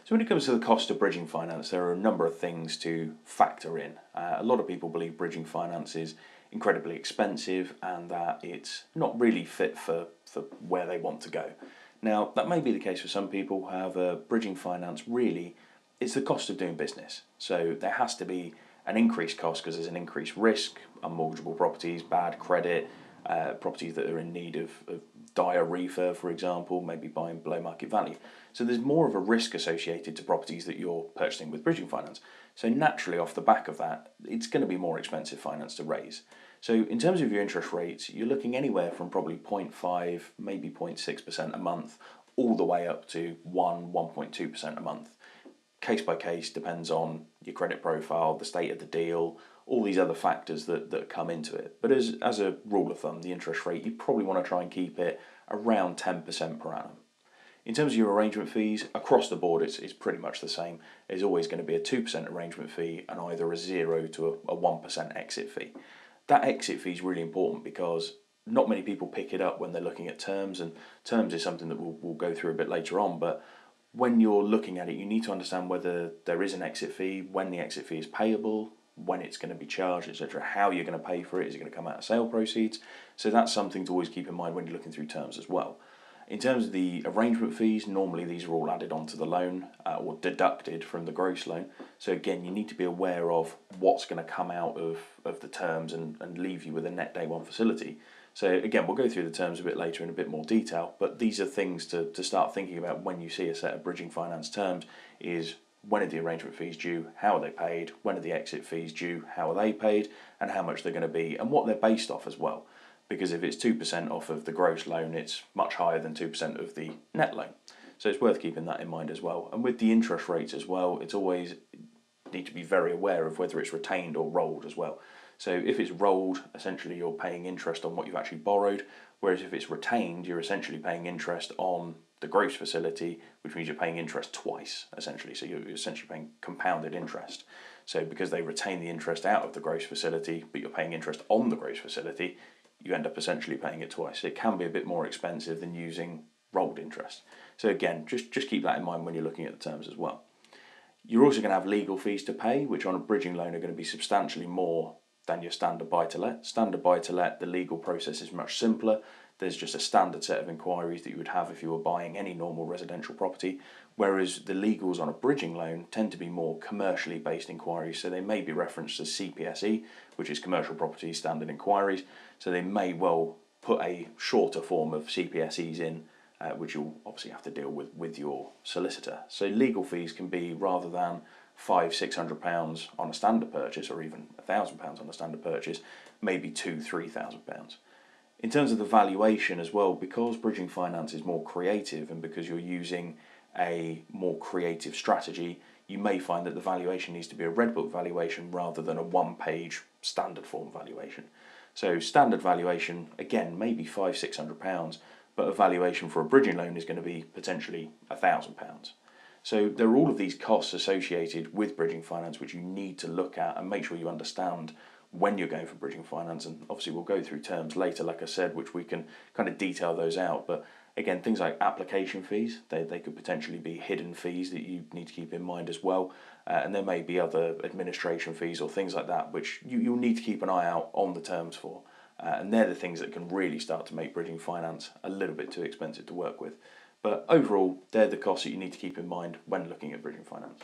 So when it comes to the cost of bridging finance, there are a number of things to factor in. A lot of people believe bridging finance is incredibly expensive and that it's not really fit for where they want to go. Now, that may be the case for some people, however, bridging finance really is the cost of doing business. So there has to be an increased cost because there's an increased risk, unmortgageable properties, bad credit, properties that are in need of dire refurb, for example, maybe buying below market value. So there's more of a risk associated to properties that you're purchasing with bridging finance. So naturally, off the back of that, it's going to be more expensive finance to raise. So in terms of your interest rates, you're looking anywhere from probably 0.5, maybe 0.6% a month, all the way up to 1.2% a month. Case by case, depends on your credit profile, the state of the deal, all these other factors that come into it. But as a rule of thumb, the interest rate, you probably want to try and keep it around 10% per annum. In terms of your arrangement fees, across the board it's pretty much the same. There's always going to be a 2% arrangement fee and either a 0 to a 1% exit fee. That exit fee is really important because not many people pick it up when they're looking at terms, and terms is something that we'll go through a bit later on, but when you're looking at it, you need to understand whether there is an exit fee, when the exit fee is payable, when it's going to be charged, etc., how you're going to pay for it, is it going to come out of sale proceeds? So that's something to always keep in mind when you're looking through terms as well. In terms of the arrangement fees, normally these are all added onto the loan or deducted from the gross loan. So again, you need to be aware of what's going to come out of the terms and leave you with a net day one facility. So again, we'll go through the terms a bit later in a bit more detail, but these are things to start thinking about when you see a set of bridging finance terms. Is when are the arrangement fees due, how are they paid, when are the exit fees due, how are they paid, and how much they're going to be, and what they're based off as well. Because if it's 2% off of the gross loan, it's much higher than 2% of the net loan. So it's worth keeping that in mind as well. And with the interest rates as well, it's always need to be very aware of whether it's retained or rolled as well. So if it's rolled, essentially you're paying interest on what you've actually borrowed, whereas if it's retained, you're essentially paying interest on the gross facility, which means you're paying interest twice, essentially. So you're essentially paying compounded interest. So because they retain the interest out of the gross facility, but you're paying interest on the gross facility, you end up essentially paying it twice. It can be a bit more expensive than using rolled interest. So again, just keep that in mind when you're looking at the terms as well. You're also going to have legal fees to pay, which on a bridging loan are going to be substantially more than your standard buy-to-let. Standard buy-to-let, the legal process is much simpler. There's just a standard set of inquiries that you would have if you were buying any normal residential property, whereas the legals on a bridging loan tend to be more commercially based inquiries. So they may be referenced as CPSE, which is Commercial Property Standard Inquiries. So they may well put a shorter form of CPSEs in, which you'll obviously have to deal with your solicitor. So legal fees can be, rather than £500-600 on a standard purchase, or even £1,000 on a standard purchase, maybe £2,000-3,000. In terms of the valuation as well, because bridging finance is more creative and because you're using a more creative strategy, you may find that the valuation needs to be a red book valuation rather than a one-page standard form valuation. So standard valuation, again, maybe £500-600, but a valuation for a bridging loan is going to be potentially £1,000. So there are all of these costs associated with bridging finance which you need to look at and make sure you understand when you're going for bridging finance. And obviously we'll go through terms later, like I said, which we can kind of detail those out. But again, things like application fees, they could potentially be hidden fees that you need to keep in mind as well. And there may be other administration fees or things like that, which you'll need to keep an eye out on the terms for. And they're the things that can really start to make bridging finance a little bit too expensive to work with. But overall, they're the costs that you need to keep in mind when looking at bridging finance.